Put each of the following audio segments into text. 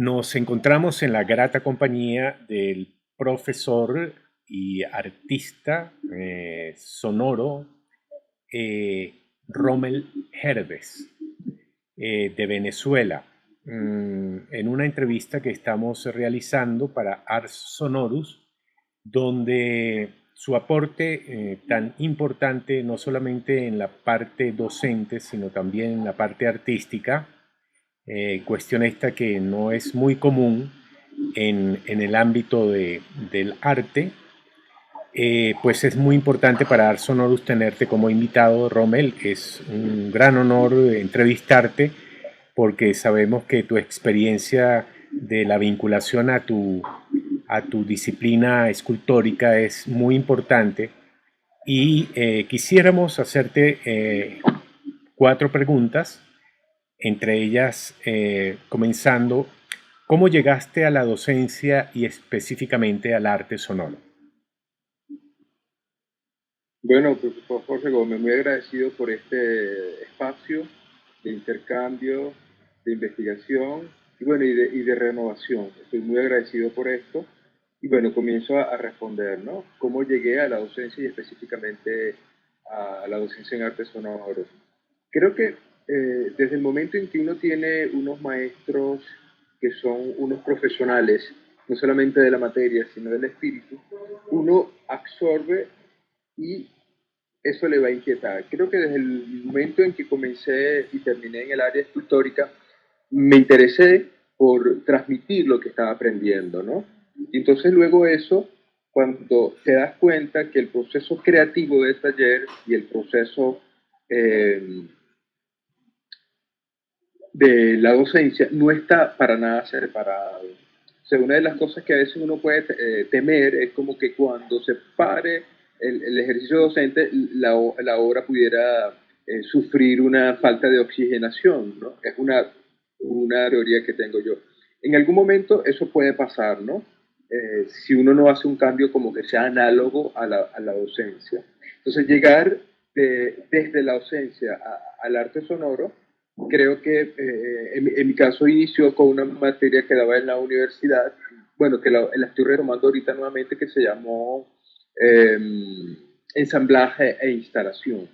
Nos encontramos en la grata compañía del profesor y artista sonoro Rommel Herbes de Venezuela, en una entrevista que estamos realizando para Ars Sonorus, donde su aporte tan importante no solamente en la parte docente, sino también en la parte artística, cuestión esta que no es muy común en el ámbito del arte, pues es muy importante para Ars Sonorus tenerte como invitado, Rommel. Es un gran honor entrevistarte porque sabemos que tu experiencia de la vinculación a tu disciplina escultórica es muy importante y quisiéramos hacerte 4 preguntas, entre ellas comenzando, ¿cómo llegaste a la docencia y específicamente al arte sonoro? Bueno, profesor Jorge Gómez, muy agradecido por este espacio de intercambio, de investigación y bueno, y de renovación. Estoy muy agradecido por esto. Y bueno, comienzo a responder, ¿no? ¿Cómo llegué a la docencia y específicamente a la docencia en artes sonoros? Creo que desde el momento en que uno tiene unos maestros que son unos profesionales, no solamente de la materia, sino del espíritu, uno absorbe y eso le va a inquietar. Creo que desde el momento en que comencé y terminé en el área escultórica, me interesé por transmitir lo que estaba aprendiendo, ¿no? Y entonces luego eso, cuando te das cuenta que el proceso creativo del taller y el proceso eh, de la docencia no está para nada separado. O sea, una de las cosas que a veces uno puede temer es como que cuando se pare el ejercicio docente, la obra pudiera sufrir una falta de oxigenación, ¿no? Es una teoría que tengo yo. En algún momento eso puede pasar, ¿no? Si uno no hace un cambio como que sea análogo a la docencia. Entonces, llegar desde la docencia al arte sonoro, creo que en mi caso inició con una materia que daba en la universidad, bueno, que la estoy retomando ahorita nuevamente, que se llamó eh, ensamblaje e instalación.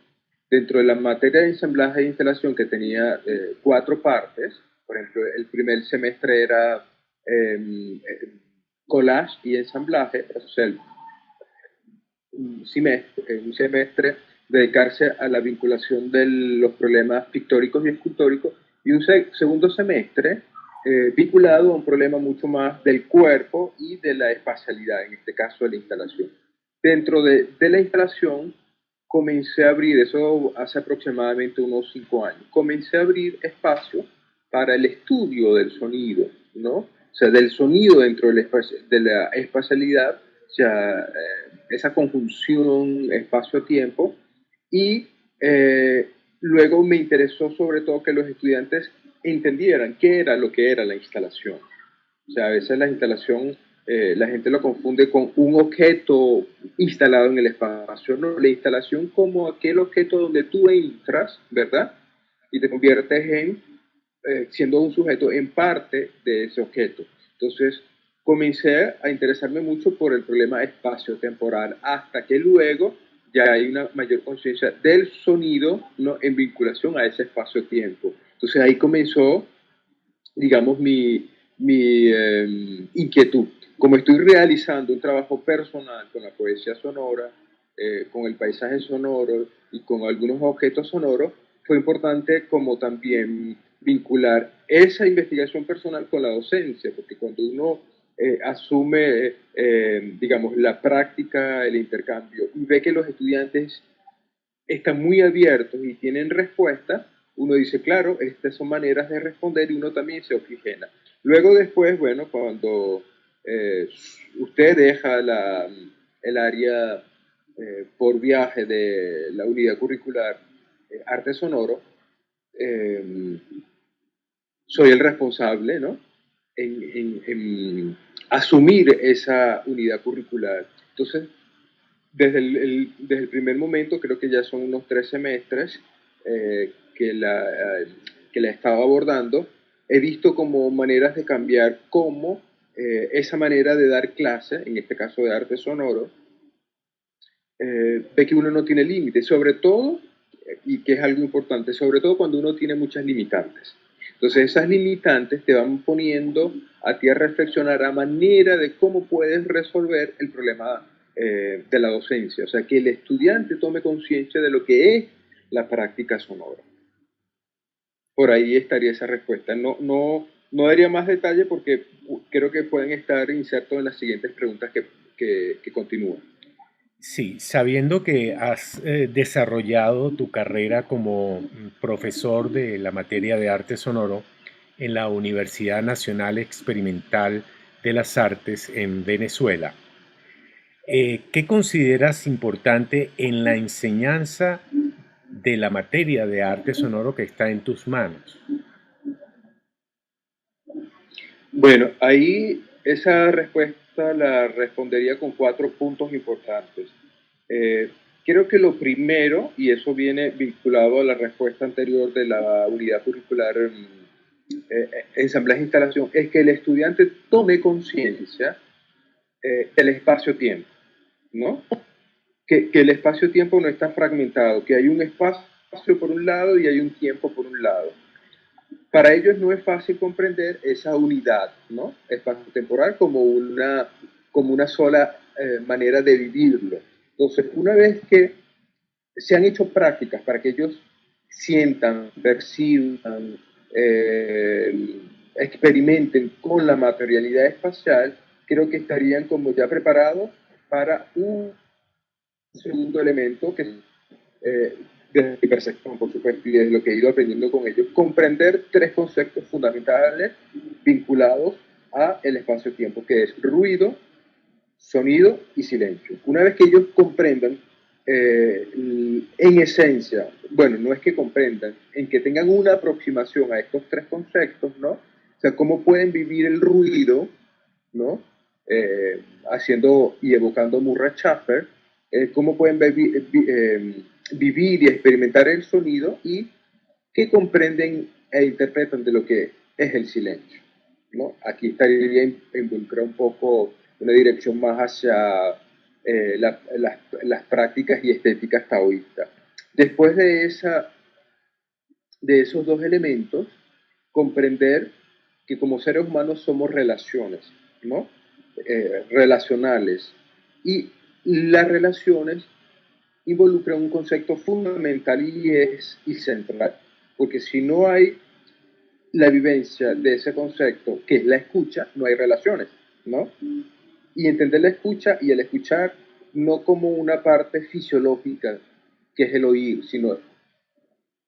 Dentro de la materia de ensamblaje e instalación, que tenía 4 partes, por ejemplo, el primer semestre era collage y ensamblaje, o sea, un semestre dedicarse a la vinculación de los problemas pictóricos y escultóricos, y un segundo semestre vinculado a un problema mucho más del cuerpo y de la espacialidad, en este caso de la instalación. Dentro de la instalación comencé a abrir, eso hace aproximadamente unos 5 años, comencé a abrir espacio para el estudio del sonido, ¿no? O sea, del sonido dentro de la espacialidad, o sea, esa conjunción espacio-tiempo, y luego me interesó sobre todo que los estudiantes entendieran qué era lo que era la instalación. O sea, a veces la instalación, la gente lo confunde con un objeto instalado en el espacio, no, la instalación como aquel objeto donde tú entras, ¿verdad? Y te conviertes en, siendo un sujeto en parte de ese objeto. Entonces, comencé a interesarme mucho por el problema espacio-temporal, hasta que luego ya hay una mayor conciencia del sonido, ¿no? En vinculación a ese espacio-tiempo. Entonces ahí comenzó, digamos, mi inquietud. Como estoy realizando un trabajo personal con la poesía sonora, con el paisaje sonoro y con algunos objetos sonoros, fue importante como también vincular esa investigación personal con la docencia, porque cuando uno asume, digamos, la práctica, el intercambio, y ve que los estudiantes están muy abiertos y tienen respuestas, uno dice, claro, estas son maneras de responder y uno también se oxigena. Luego después, bueno, cuando usted deja el área por viaje de la unidad curricular arte sonoro, eh, soy el responsable, ¿no? En asumir esa unidad curricular. Entonces, desde el primer momento, creo que ya son unos 3 semestres que la he estado abordando, he visto como maneras de cambiar cómo esa manera de dar clase, en este caso de arte sonoro, ve que uno no tiene límites, sobre todo, y que es algo importante, sobre todo cuando uno tiene muchas limitantes. Entonces esas limitantes te van poniendo a ti a reflexionar a manera de cómo puedes resolver el problema de la docencia. O sea, que el estudiante tome conciencia de lo que es la práctica sonora. Por ahí estaría esa respuesta. No daría más detalle porque creo que pueden estar insertos en las siguientes preguntas que continúan. Sí, sabiendo que has desarrollado tu carrera como profesor de la materia de arte sonoro en la Universidad Nacional Experimental de las Artes en Venezuela, ¿qué consideras importante en la enseñanza de la materia de arte sonoro que está en tus manos? Bueno, ahí esa respuesta la respondería con 4 puntos importantes. Eh, Creo que lo primero, y eso viene vinculado a la respuesta anterior de la unidad curricular ensamblaje e instalación, es que el estudiante tome conciencia del espacio-tiempo, ¿no? Que el espacio-tiempo no está fragmentado, que hay un espacio por un lado y hay un tiempo por un lado. Para ellos no es fácil comprender esa unidad, ¿no? Espacio-temporal como una sola manera de vivirlo. Entonces, una vez que se han hecho prácticas para que ellos sientan, perciban, experimenten con la materialidad espacial, creo que estarían como ya preparados para un segundo elemento que eh, desde mi percepción, por supuesto, y desde lo que he ido aprendiendo con ellos, comprender 3 conceptos fundamentales vinculados a el espacio-tiempo, que es ruido, sonido y silencio. Una vez que ellos comprendan, en esencia, bueno, no es que comprendan, en que tengan una aproximación a estos 3 conceptos, ¿no? O sea, cómo pueden vivir el ruido, ¿no? Haciendo y evocando Murray Schafer, cómo pueden vivir y experimentar el sonido y qué comprenden e interpretan de lo que es el silencio, ¿no? Aquí estaría involucrado un poco una dirección más hacia las prácticas y estéticas taoístas. Después de esos 2 elementos, comprender que como seres humanos somos relaciones, ¿no? Relacionales. Y las relaciones involucran un concepto fundamental y central, porque si no hay la vivencia de ese concepto, que es la escucha, no hay relaciones, ¿no? Y entender la escucha y el escuchar no como una parte fisiológica, que es el oír, sino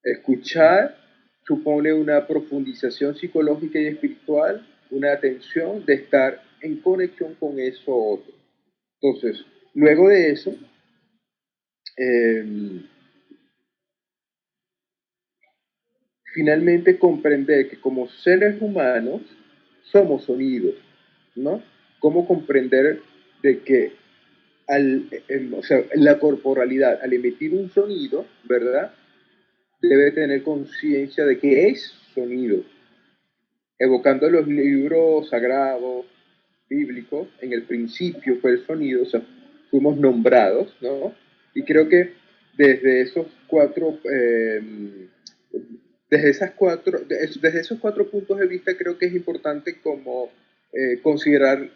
escuchar supone una profundización psicológica y espiritual, una atención de estar en conexión con eso otro. Entonces, luego de eso, eh, finalmente comprender que como seres humanos somos sonidos, ¿no? Cómo comprender de que o sea, la corporalidad al emitir un sonido, ¿verdad? Debe tener conciencia de que es sonido, evocando los libros sagrados, bíblicos, en el principio fue el sonido, o sea, fuimos nombrados, ¿no? Y creo que desde esos cuatro, desde esos 4 puntos de vista, creo que es importante como considerar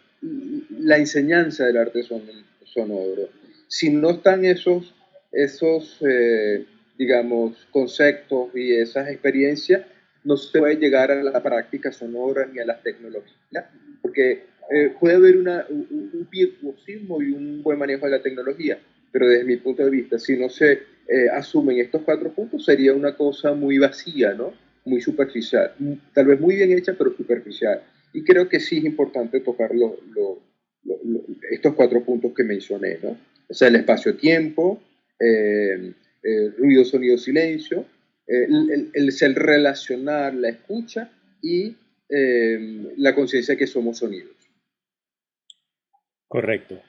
la enseñanza del arte sonoro. Si no están esos digamos, conceptos y esas experiencias, no se puede llegar a la práctica sonora ni a las tecnologías, porque puede haber un virtuosismo y un buen manejo de la tecnología, pero desde mi punto de vista, si no se asumen estos 4 puntos, sería una cosa muy vacía, ¿no? Muy superficial, tal vez muy bien hecha, pero superficial. Y creo que sí es importante tocar estos 4 puntos que mencioné, ¿no? O sea, el espacio-tiempo, ruido, sonido, silencio, el ser relacionar, la escucha y la conciencia de que somos sonidos. Correcto.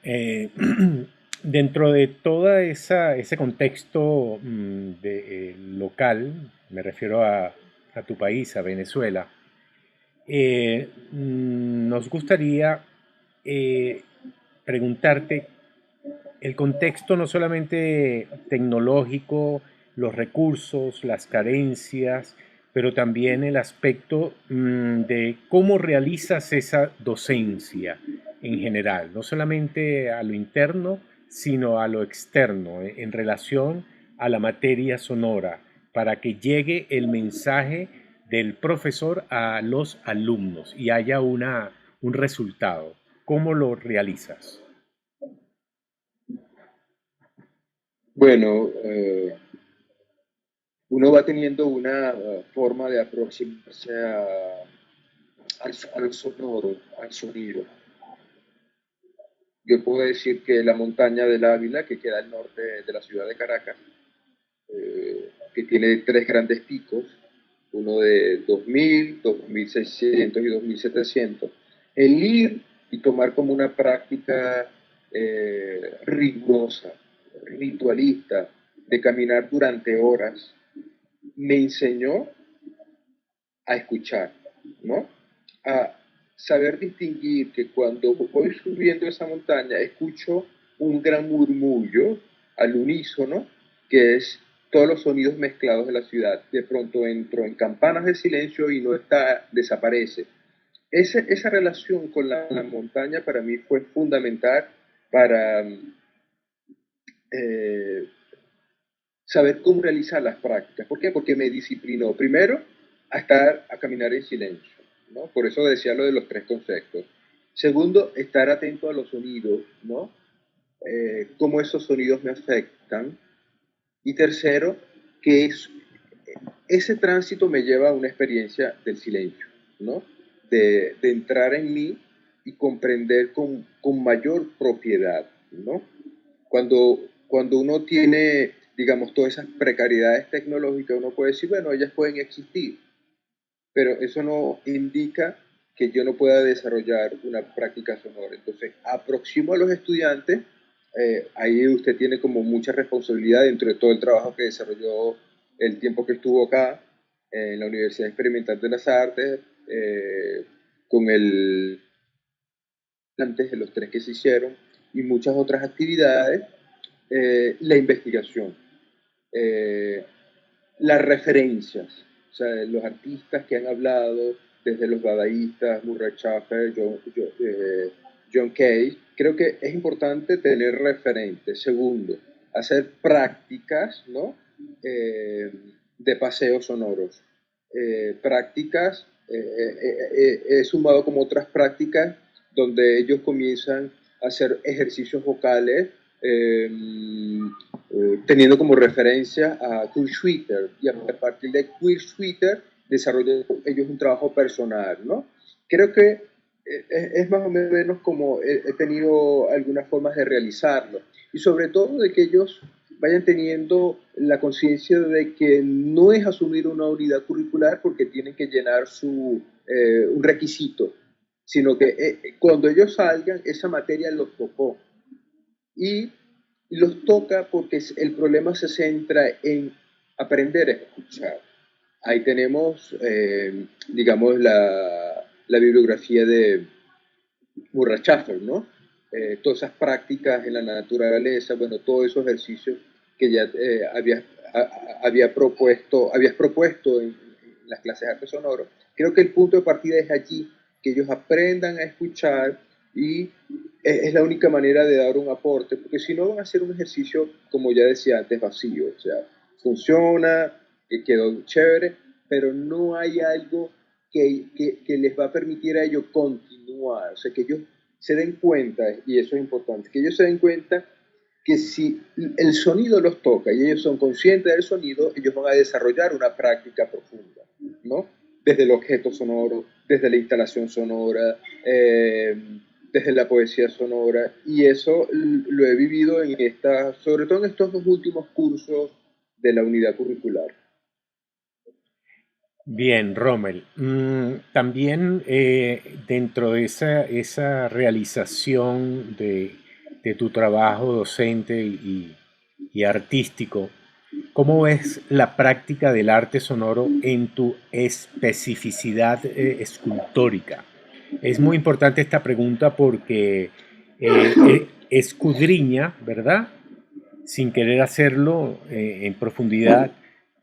Dentro de todo ese contexto local, me refiero a tu país, a Venezuela, nos gustaría preguntarte el contexto no solamente tecnológico, los recursos, las carencias, pero también el aspecto de cómo realizas esa docencia en general, no solamente a lo interno, sino a lo externo, en relación a la materia sonora, para que llegue el mensaje del profesor a los alumnos y haya un resultado. ¿Cómo lo realizas? Bueno, uno va teniendo una forma de aproximarse al sonoro, al sonido. Yo puedo decir que la montaña del Ávila, que queda al norte de la ciudad de Caracas, que tiene tres grandes picos, uno de 2000, 2600 y 2700, el ir y tomar como una práctica rigurosa, ritualista, de caminar durante horas, me enseñó a escuchar, ¿no? A saber distinguir que cuando voy subiendo esa montaña escucho un gran murmullo al unísono, que es todos los sonidos mezclados de la ciudad. De pronto entro en campanas de silencio y no está, desaparece. Esa relación con la montaña para mí fue fundamental para eh, saber cómo realizar las prácticas. ¿Por qué? Porque me disciplinó. Primero, a caminar en silencio, ¿no? Por eso decía lo de los tres conceptos. Segundo, estar atento a los sonidos, ¿no? Cómo esos sonidos me afectan. Y tercero, que ese tránsito me lleva a una experiencia del silencio, ¿no? De entrar en mí y comprender con mayor propiedad, ¿no? Cuando uno tiene, digamos, todas esas precariedades tecnológicas, uno puede decir, bueno, ellas pueden existir, pero eso no indica que yo no pueda desarrollar una práctica sonora. Entonces, aproximo a los estudiantes, ahí usted tiene como mucha responsabilidad dentro de todo el trabajo que desarrolló el tiempo que estuvo acá, en la Universidad Experimental de las Artes, con el antes de los tres que se hicieron y muchas otras actividades, la investigación, eh, las referencias, o sea, los artistas que han hablado, desde los dadaístas, Murray Schafer, John Cage, creo que es importante tener referentes. Segundo, hacer prácticas, ¿no? De paseos sonoros. Prácticas, he sumado como otras prácticas donde ellos comienzan a hacer ejercicios vocales teniendo como referencia a Kurt Schwitter, y a partir de Kurt Schwitter desarrollan ellos un trabajo personal, ¿no? Creo que es más o menos como he tenido algunas formas de realizarlo, y sobre todo de que ellos vayan teniendo la conciencia de que no es asumir una unidad curricular porque tienen que llenar un requisito, sino que cuando ellos salgan, esa materia los tocó y los toca porque el problema se centra en aprender a escuchar. Ahí tenemos, digamos, la bibliografía de Murray Schafer, ¿no? Todas esas prácticas en la naturaleza, bueno, todos esos ejercicios que ya habías propuesto en las clases de arte sonoro. Creo que el punto de partida es allí, que ellos aprendan a escuchar y es la única manera de dar un aporte, porque si no van a hacer un ejercicio, como ya decía antes, vacío, o sea, funciona, quedó chévere, pero no hay algo que les va a permitir a ellos continuar, o sea, que ellos se den cuenta, y eso es importante, que ellos se den cuenta que si el sonido los toca y ellos son conscientes del sonido, ellos van a desarrollar una práctica profunda, ¿no? Desde el objeto sonoro, desde la instalación sonora, desde la poesía sonora, y eso lo he vivido sobre todo en estos dos últimos cursos de la unidad curricular. Bien, Rommel. También dentro de esa realización de tu trabajo docente y artístico, ¿Cómo ves la práctica del arte sonoro en tu especificidad escultórica? Es muy importante esta pregunta porque escudriña, ¿verdad? Sin querer hacerlo en profundidad,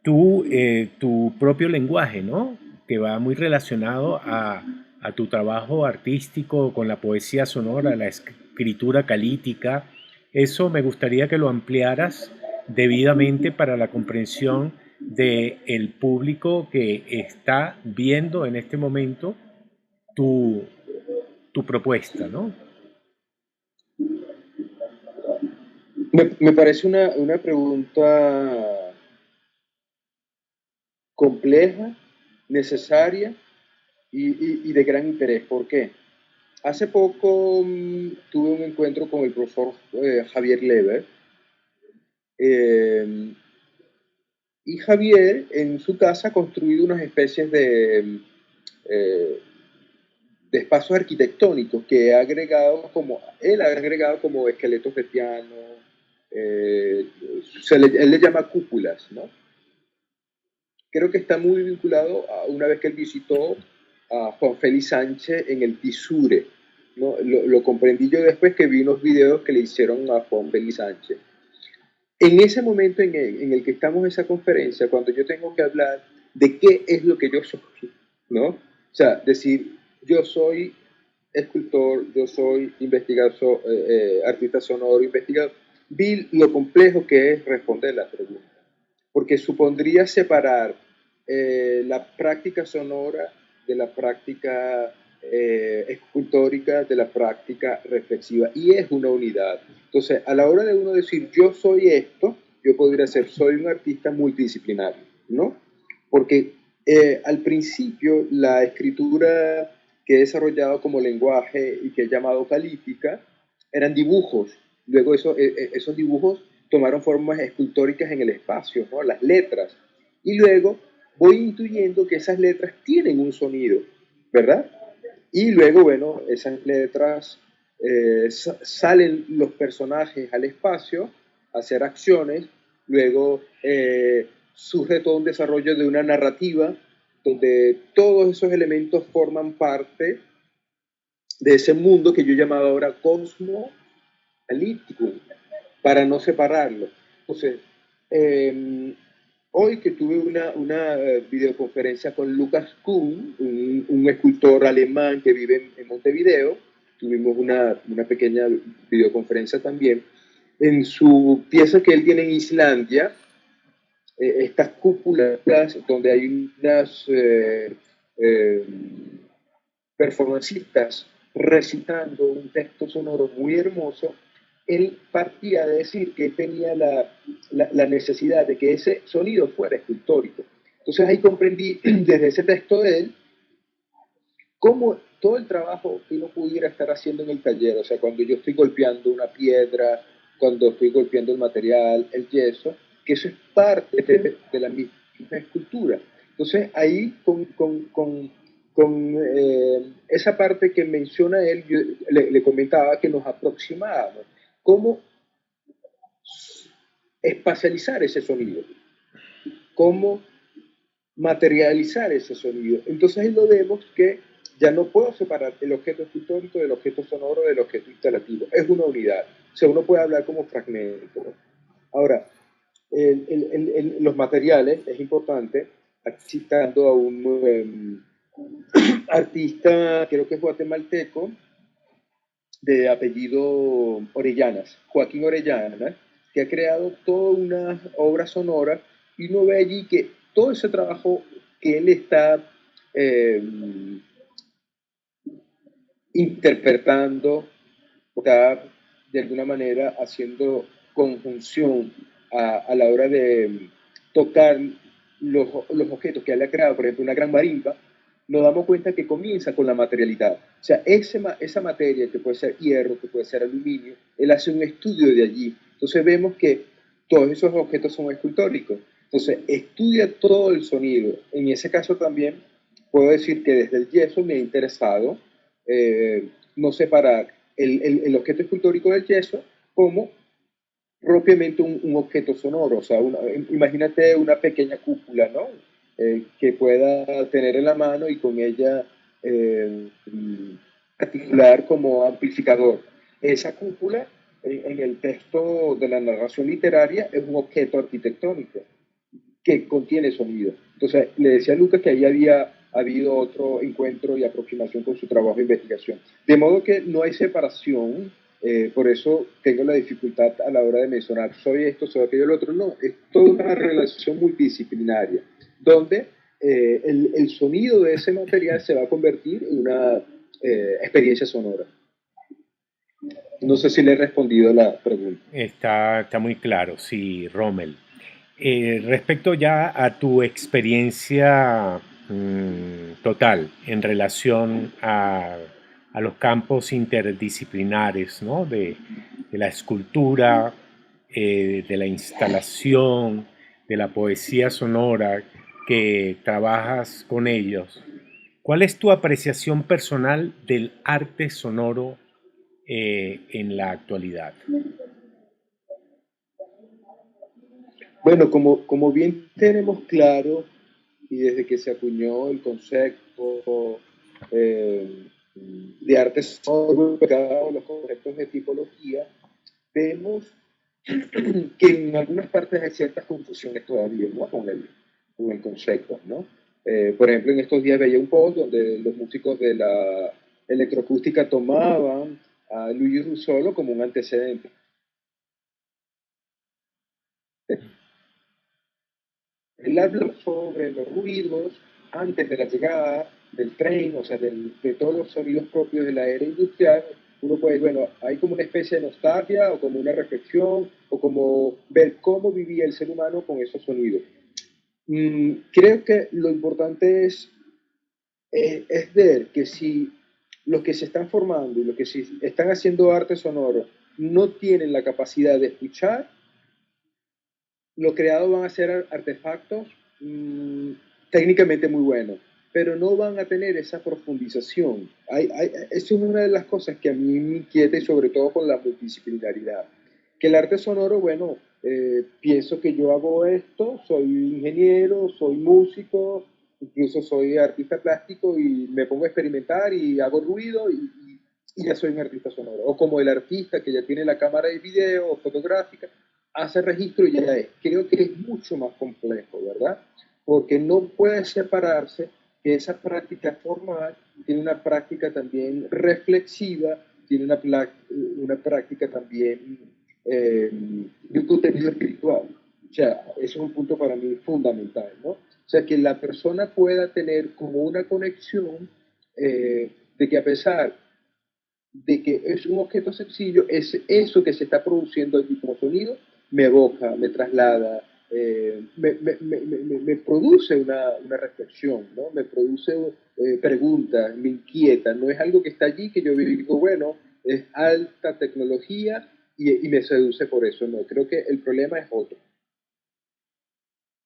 tu propio lenguaje, ¿no? Que va muy relacionado a tu trabajo artístico con la poesía sonora, la escritura calítica. Eso me gustaría que lo ampliaras debidamente para la comprensión del público que está viendo en este momento tu, tu propuesta, ¿no? Me parece una pregunta compleja, necesaria y de gran interés. ¿Por qué? Hace poco tuve un encuentro con el profesor Javier Leber, eh, y Javier en su casa ha construido unas especies eh, de espacios arquitectónicos que ha agregado como, él ha agregado como esqueletos de piano, eh, él le llama cúpulas, ¿no? Creo que está muy vinculado a una vez que él visitó a Juan Félix Sánchez en el Tisure, ¿no? Lo comprendí yo después que vi unos videos que le hicieron a Juan Félix Sánchez. En ese momento en el que estamos en esa conferencia, cuando yo tengo que hablar de qué es lo que yo soy, ¿no? O sea, decir, yo soy escultor, yo soy investigador, artista sonoro, investigador, vi lo complejo que es responder la pregunta, porque supondría separar la práctica sonora de la práctica escultórica, de la práctica reflexiva, y es una unidad. Entonces, a la hora de uno decir yo soy esto, yo podría ser soy un artista multidisciplinario, ¿no? Porque al principio la escritura que he desarrollado como lenguaje y que he llamado calítica eran dibujos. Luego esos dibujos tomaron formas escultóricas en el espacio, ¿no? Las letras. Y luego voy intuyendo que esas letras tienen un sonido, ¿verdad? Y luego, bueno, esas letras salen los personajes al espacio a hacer acciones, luego surge todo un desarrollo de una narrativa donde todos esos elementos forman parte de ese mundo que yo he llamado ahora cosmo analítico, para no separarlo. Entonces, hoy que tuve una videoconferencia con Lucas Kuhn, un escultor alemán que vive en Montevideo, tuvimos una pequeña videoconferencia también, en su pieza que él tiene en Islandia, estas cúpulas donde hay unas eh, performancistas recitando un texto sonoro muy hermoso, él partía de decir que tenía la necesidad de que ese sonido fuera escultórico. Entonces ahí comprendí desde ese texto de él cómo todo el trabajo que uno pudiera estar haciendo en el taller, o sea, cuando yo estoy golpeando una piedra, cuando estoy golpeando el material, el yeso, que eso es parte de la misma escultura. Entonces ahí con esa parte que menciona él, yo le comentaba que nos aproximábamos. ¿Cómo espacializar ese sonido? ¿Cómo materializar ese sonido? Entonces ahí lo vemos que ya no puedo separar el objeto escultórico del objeto sonoro del objeto instalativo. Es una unidad. O sea, uno puede hablar como fragmento. Ahora, los materiales, es importante, citando a un artista, creo que es guatemalteco, de apellido Orellanas, Joaquín Orellanas, que ha creado toda una obra sonora y uno ve allí que todo ese trabajo que él está eh, interpretando, está de alguna manera haciendo conjunción a la hora de tocar los objetos que él ha creado, por ejemplo, una gran marimba, nos damos cuenta que comienza con la materialidad. O sea, esa materia que puede ser hierro, que puede ser aluminio, él hace un estudio de allí. Entonces vemos que todos esos objetos son escultóricos. Entonces estudia todo el sonido. En ese caso también puedo decir que desde el yeso me ha interesado no separar el objeto escultórico del yeso como propiamente un objeto sonoro. O sea, imagínate una pequeña cúpula, ¿no? Que pueda tener en la mano y con ella articular como amplificador. Esa cúpula, en el texto de la narración literaria, es un objeto arquitectónico que contiene sonido. Entonces, le decía a Lucas que ahí había habido otro encuentro y aproximación con su trabajo de investigación. De modo que no hay separación, por eso tengo la dificultad a la hora de mencionar, soy esto, soy aquello, lo otro. No, es toda una relación multidisciplinaria, donde el sonido de ese material se va a convertir en una experiencia sonora. No sé si le he respondido a la pregunta. Está muy claro, sí, Rommel. Respecto ya a tu experiencia total en relación a los campos interdisciplinares, ¿no? De la escultura, de la instalación, de la poesía sonora, que trabajas con ellos. ¿Cuál es tu apreciación personal del arte sonoro en la actualidad? Bueno, como bien tenemos claro, y desde que se acuñó el concepto de arte sonoro, los conceptos de tipología, vemos que en algunas partes hay ciertas confusiones todavía, ¿no? Con el concepto, ¿no? Por ejemplo, en estos días veía un post donde los músicos de la electroacústica tomaban a Luigi Russolo como un antecedente. Él habla sobre los ruidos antes de la llegada del tren, o sea, de todos los sonidos propios de la era industrial. Uno puede, bueno, hay como una especie de nostalgia o como una reflexión o como ver cómo vivía el ser humano con esos sonidos. Creo que lo importante es ver que si los que se están formando y los que están haciendo arte sonoro no tienen la capacidad de escuchar, los creados van a ser artefactos técnicamente muy buenos, pero no van a tener esa profundización. Eso es una de las cosas que a mí me inquieta y sobre todo con la multidisciplinaridad. Que el arte sonoro, bueno, pienso que yo hago esto, soy ingeniero, soy músico, incluso soy artista plástico y me pongo a experimentar y hago ruido y ya soy un artista sonoro. O como el artista que ya tiene la cámara de video o fotográfica, hace registro y ya es. Creo que es mucho más complejo, ¿verdad? Porque no puede separarse que esa práctica formal tiene una práctica también reflexiva, tiene una práctica también de un contenido espiritual. O sea, ese es un punto para mí fundamental, ¿no? O sea, que la persona pueda tener como una conexión de que a pesar de que es un objeto sencillo, es eso que se está produciendo allí como sonido, me evoca, me traslada, me produce una reflexión, ¿no? Me produce preguntas, me inquieta, no es algo que está allí que yo digo, bueno, es alta tecnología y me seduce por eso, no, creo que el problema es otro.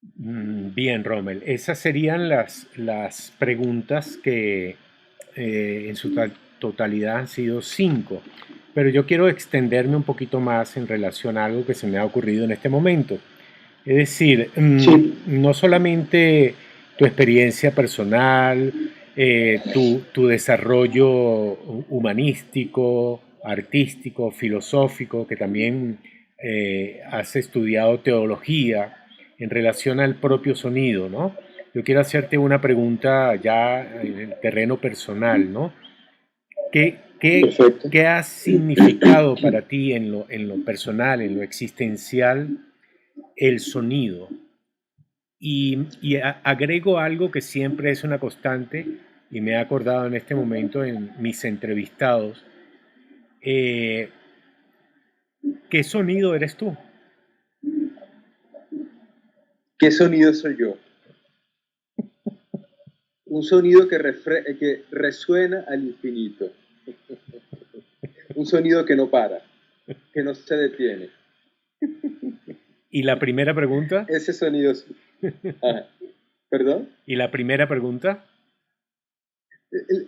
Bien, Rommel. Esas serían las preguntas que en su totalidad han sido 5. Pero yo quiero extenderme un poquito más en relación a algo que se me ha ocurrido en este momento. Es decir, Sí. no solamente tu experiencia personal, tu desarrollo humanístico, artístico, filosófico, que también has estudiado teología en relación al propio sonido, ¿no? Yo quiero hacerte una pregunta ya en el terreno personal, ¿no? ¿Qué, qué, Perfecto. qué ha significado para ti en lo personal, en lo existencial, el sonido? Y agrego algo que siempre es una constante y me he acordado en este momento en mis entrevistados. eh, ¿Qué sonido eres tú? ¿Qué sonido soy yo? Un sonido que resuena al infinito. Un sonido que no para, que no se detiene. Y la primera pregunta, Ese sonido. Ah, ¿perdón? y la primera pregunta,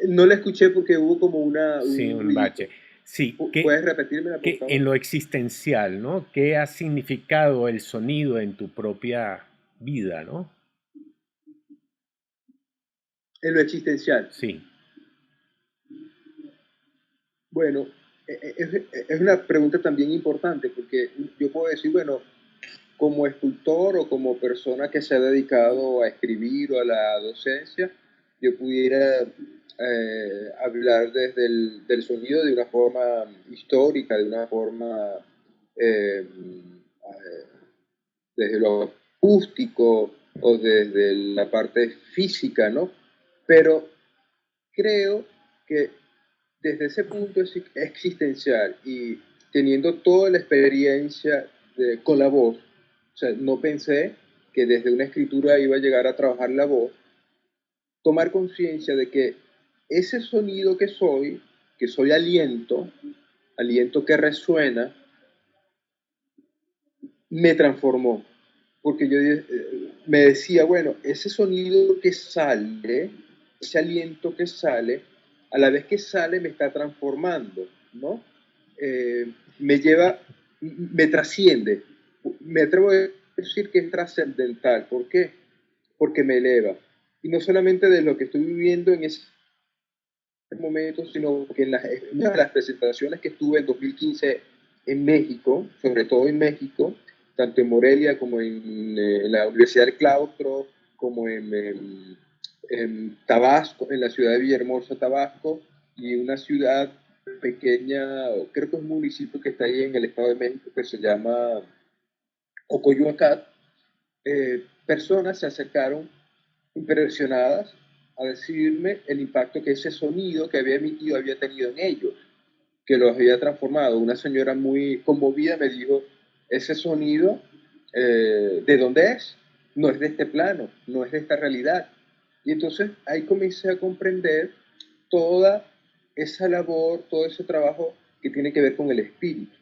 No la escuché porque hubo como sí, un un ruidito. bache. Sí, ¿Puedes repetírmela, por que favor? en lo existencial, ¿no? ¿Qué ha significado el sonido en tu propia vida, ¿no? En lo existencial. Sí. Bueno, es una pregunta también importante porque yo puedo decir, bueno, como escultor o como persona que se ha dedicado a escribir o a la docencia, yo pudiera hablar desde del sonido de una forma histórica, de una forma eh, desde lo acústico o desde la parte física, ¿no? Pero creo que desde ese punto existencial y teniendo toda la experiencia con la voz, o sea, no pensé que desde una escritura iba a llegar a trabajar la voz, tomar conciencia de que ese sonido que soy aliento, aliento que resuena, me transformó. Porque yo me decía, bueno, ese sonido que sale, ese aliento que sale, a la vez que sale me está transformando, ¿no? Me lleva, me trasciende. Me atrevo a decir que es trascendental. ¿Por qué? Porque me eleva. Y no solamente de lo que estoy viviendo en ese momento, sino que en una de las presentaciones que estuve en 2015 en México, sobre todo en México, tanto en Morelia como en la Universidad del Claustro, como en Tabasco, en la ciudad de Villahermosa, Tabasco, y una ciudad pequeña, creo que es un municipio que está ahí en el Estado de México que se llama Ocoyoacán. Personas se acercaron impresionadas a decirme el impacto que ese sonido que había emitido había tenido en ellos, que los había transformado. Una señora muy conmovida me dijo, ese sonido, ¿de dónde es? No es de este plano, no es de esta realidad. Y entonces ahí comencé a comprender toda esa labor, todo ese trabajo que tiene que ver con el espíritu.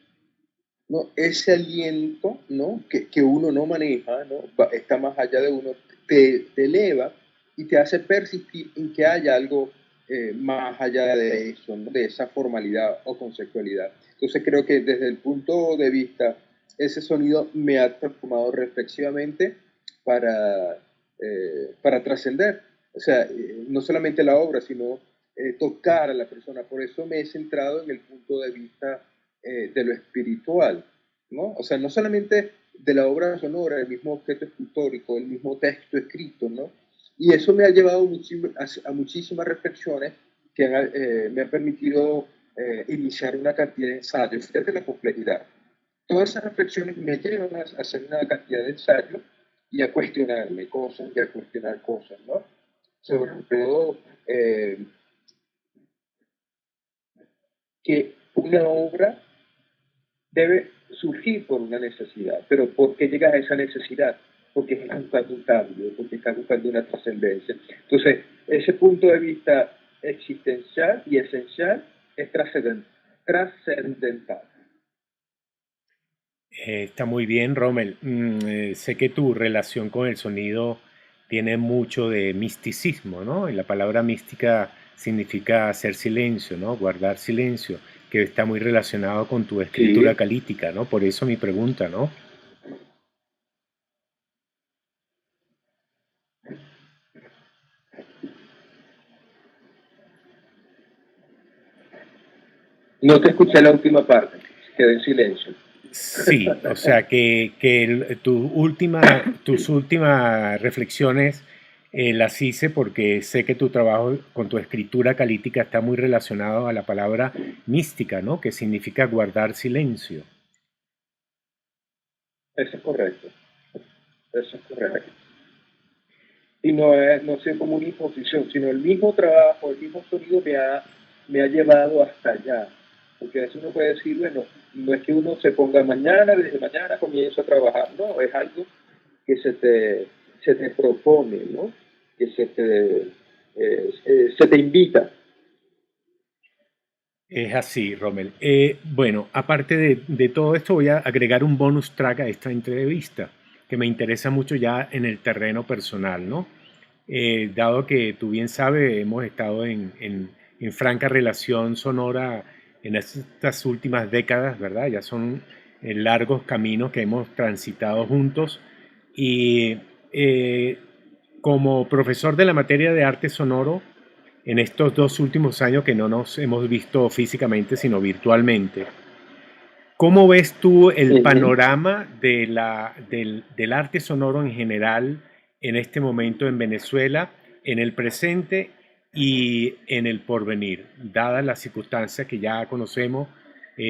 ¿No? Ese aliento, ¿no? Que uno no maneja, ¿no? Está más allá de uno, te eleva y te hace persistir en que haya algo más allá de eso, ¿no? De esa formalidad o conceptualidad. Entonces creo que desde el punto de vista, ese sonido me ha transformado reflexivamente para trascender. O sea, no solamente la obra, sino tocar a la persona. Por eso me he centrado en el punto de vista de lo espiritual, ¿no? O sea, no solamente de la obra sonora, el mismo objeto escultórico, el mismo texto escrito, ¿no? Y eso me ha llevado a muchísimas reflexiones que me han permitido iniciar una cantidad de ensayos. Fíjate la complejidad. Todas esas reflexiones me llevan a hacer una cantidad de ensayos y a cuestionarme cosas y a cuestionar cosas, ¿no? Sobre todo que una obra debe surgir por una necesidad. Pero ¿por qué llegas a esa necesidad? Porque estás buscando un cambio, porque estás buscando una trascendencia. Entonces, ese punto de vista existencial y esencial es trascendental. Está muy bien, Rommel. Sé que tu relación con el sonido tiene mucho de misticismo, ¿no? Y la palabra mística significa hacer silencio, ¿no? Guardar silencio, que está muy relacionado con tu escritura Sí, calítica, ¿no? Por eso mi pregunta, ¿no? no te escuché la última parte, quedé en silencio. Sí, o sea que tus últimas reflexiones las hice porque sé que tu trabajo con tu escritura calítica está muy relacionado a la palabra mística, ¿no? Que significa guardar silencio. Eso es correcto, eso es correcto. Y no ha sido como una imposición, sino el mismo trabajo, el mismo sonido me ha llevado hasta allá. Porque a veces uno puede decir, bueno, no es que uno se ponga mañana, desde mañana comienzo a trabajar, no, es algo que se te propone, ¿no? Que se te invita. Es así, Rommel. Bueno, aparte de todo esto, voy a agregar un bonus track a esta entrevista, que me interesa mucho ya en el terreno personal, ¿no? Dado que tú bien sabes, hemos estado en franca relación sonora en estas últimas décadas, ¿verdad? Ya son largos caminos que hemos transitado juntos y eh, como profesor de la materia de arte sonoro, en estos 2 últimos años que no nos hemos visto físicamente, sino virtualmente, ¿cómo ves tú el Ujú. panorama del arte sonoro en general en este momento en Venezuela, en el presente y en el porvenir, dadas las circunstancias que ya conocemos,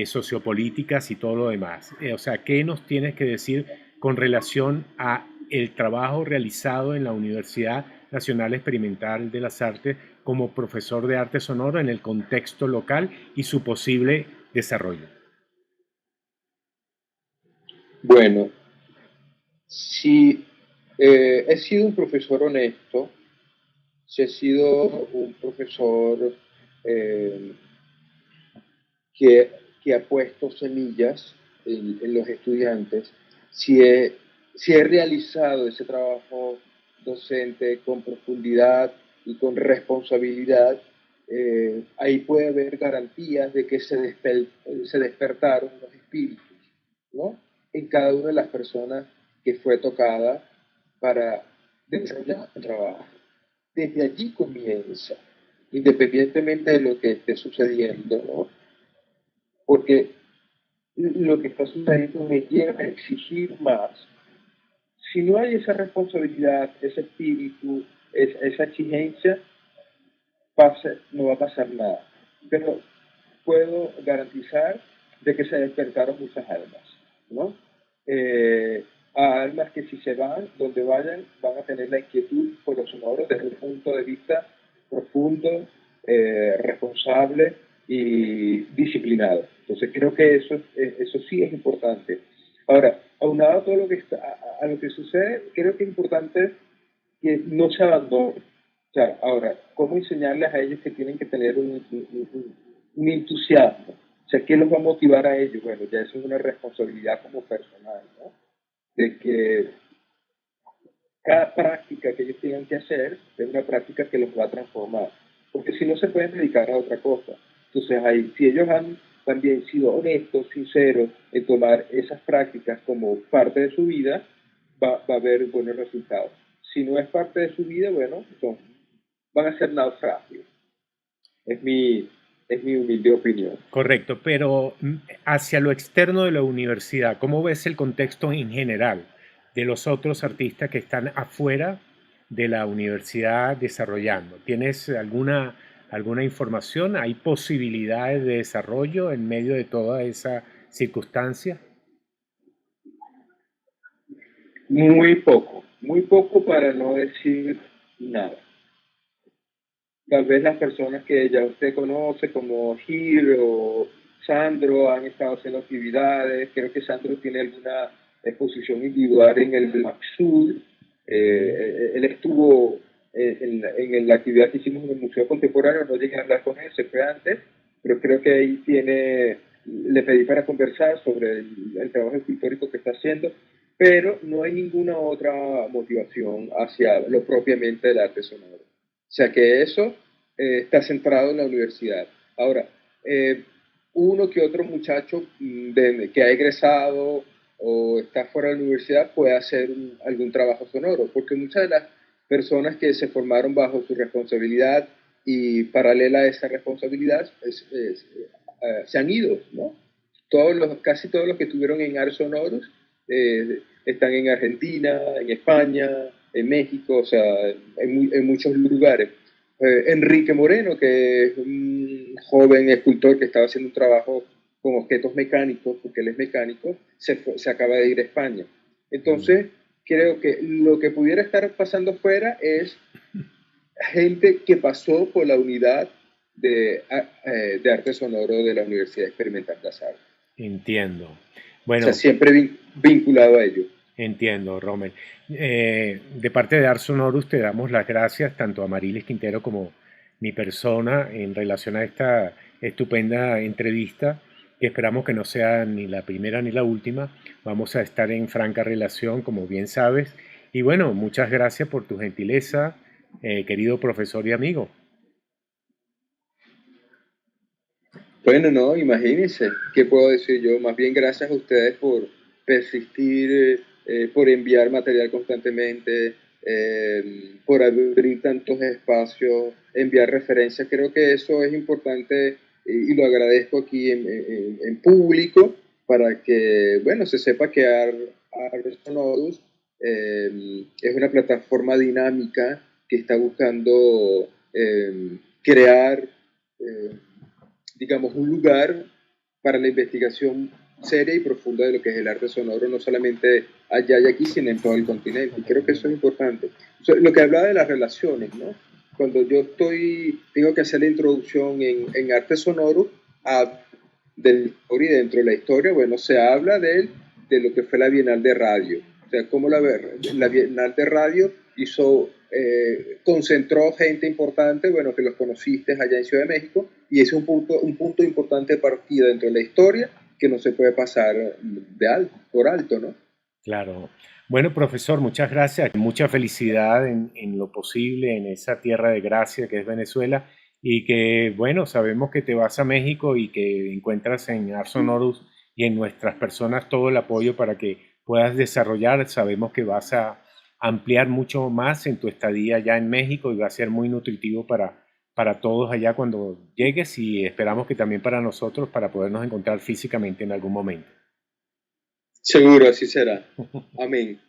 sociopolíticas y todo lo demás? O sea, ¿qué nos tienes que decir con relación a el trabajo realizado en la Universidad Nacional Experimental de las Artes como profesor de arte sonoro en el contexto local y su posible desarrollo? Bueno, si he sido un profesor honesto, si he sido un profesor eh, que, que ha puesto semillas en los estudiantes, si he, si he realizado ese trabajo docente con profundidad y con responsabilidad, ahí puede haber garantías de que se despertaron los espíritus, ¿no? En cada una de las personas que fue tocada para desarrollar el trabajo. Desde allí comienza, independientemente de lo que esté sucediendo, ¿no? Porque lo que está sucediendo me lleva a exigir más. Si no hay esa responsabilidad, ese espíritu, esa exigencia, no va a pasar nada. Pero puedo garantizar de que se despertaron muchas almas, ¿no? A almas que si se van, donde vayan, van a tener la inquietud por los sonoros desde un punto de vista profundo, responsable y disciplinado. Entonces creo que eso sí es importante. Ahora, aunado a todo lo que está, a lo que sucede, creo que es importante que no se abandone. O sea, ahora, ¿cómo enseñarles a ellos que tienen que tener un entusiasmo? O sea, ¿qué los va a motivar a ellos? Bueno, ya eso es una responsabilidad como personal, ¿no? De que cada práctica que ellos tengan que hacer es una práctica que los va a transformar. Porque si no se pueden dedicar a otra cosa. Entonces, ahí, si ellos han también sido honestos, sinceros en tomar esas prácticas como parte de su vida, va a haber buenos resultados. Si no es parte de su vida, bueno, entonces van a ser naufragios. Es es mi humilde opinión. Correcto, pero hacia lo externo de la universidad, ¿cómo ves el contexto en general de los otros artistas que están afuera de la universidad desarrollando? ¿Tienes alguna información? ¿Hay posibilidades de desarrollo en medio de toda esa circunstancia? Muy poco para no decir nada. Tal vez las personas que ya usted conoce, como Gil o Sandro, han estado haciendo actividades. Creo que Sandro tiene alguna exposición individual en el MAXUD. Él estuvo en la actividad que hicimos en el Museo Contemporáneo, no llegué a hablar con él, se fue antes, pero creo que ahí le pedí para conversar sobre el trabajo escultórico que está haciendo, pero no hay ninguna otra motivación hacia lo propiamente del arte sonoro. O sea que eso está centrado en la universidad. Ahora, eh, uno que otro muchacho que ha egresado o está fuera de la universidad puede hacer algún trabajo sonoro, porque muchas de las personas que se formaron bajo su responsabilidad y paralela a esa responsabilidad se han ido, ¿no? Casi todos los que estuvieron en Ars Sonoros están en Argentina, en España, en México, o sea, en muchos lugares. Enrique Moreno, que es un joven escultor que estaba haciendo un trabajo con objetos mecánicos, porque él es mecánico, se acaba de ir a España. Mm. Entonces, creo que lo que pudiera estar pasando fuera es gente que pasó por la unidad de arte sonoro de la Universidad Experimental de las Artes. Entiendo. O sea, Bueno, siempre vinculado a ello. entiendo, Rommel. De parte de Ars Sonorus te damos las gracias tanto a Marilis Quintero como mi persona en relación a esta estupenda entrevista, que esperamos que no sea ni la primera ni la última. Vamos a estar en franca relación, como bien sabes. Y bueno, muchas gracias por tu gentileza, querido profesor y amigo. Bueno, no, imagínense, ¿qué puedo decir yo? Más bien gracias a ustedes por persistir, por enviar material constantemente, por abrir tantos espacios, enviar referencias. Creo que eso es importante y lo agradezco aquí en público para que, bueno, se sepa que Arsonodos es una plataforma dinámica que está buscando crear eh, digamos, un lugar para la investigación seria y profunda de lo que es el arte sonoro, no solamente allá y aquí, sino en todo el continente. Y creo que eso es importante. Lo que hablaba de las relaciones, ¿no? Cuando yo tengo que hacer la introducción en arte sonoro, de la historia y dentro de la historia, bueno, se habla de lo que fue la Bienal de Radio. O sea, cómo la Bienal de Radio concentró gente importante, bueno, que los conociste allá en Ciudad de México, y es un punto importante de partida dentro de la historia que no se puede pasar por alto, ¿no? Claro. Bueno, profesor, muchas gracias. Mucha felicidad en lo posible en esa tierra de gracia que es Venezuela y que, bueno, sabemos que te vas a México y que encuentras en Ars Sonorus y en nuestras personas todo el apoyo para que puedas desarrollar. Sabemos que vas a ampliar mucho más en tu estadía allá en México y va a ser muy nutritivo para todos allá cuando llegues y esperamos que también para nosotros para podernos encontrar físicamente en algún momento. Seguro, así será. Amén.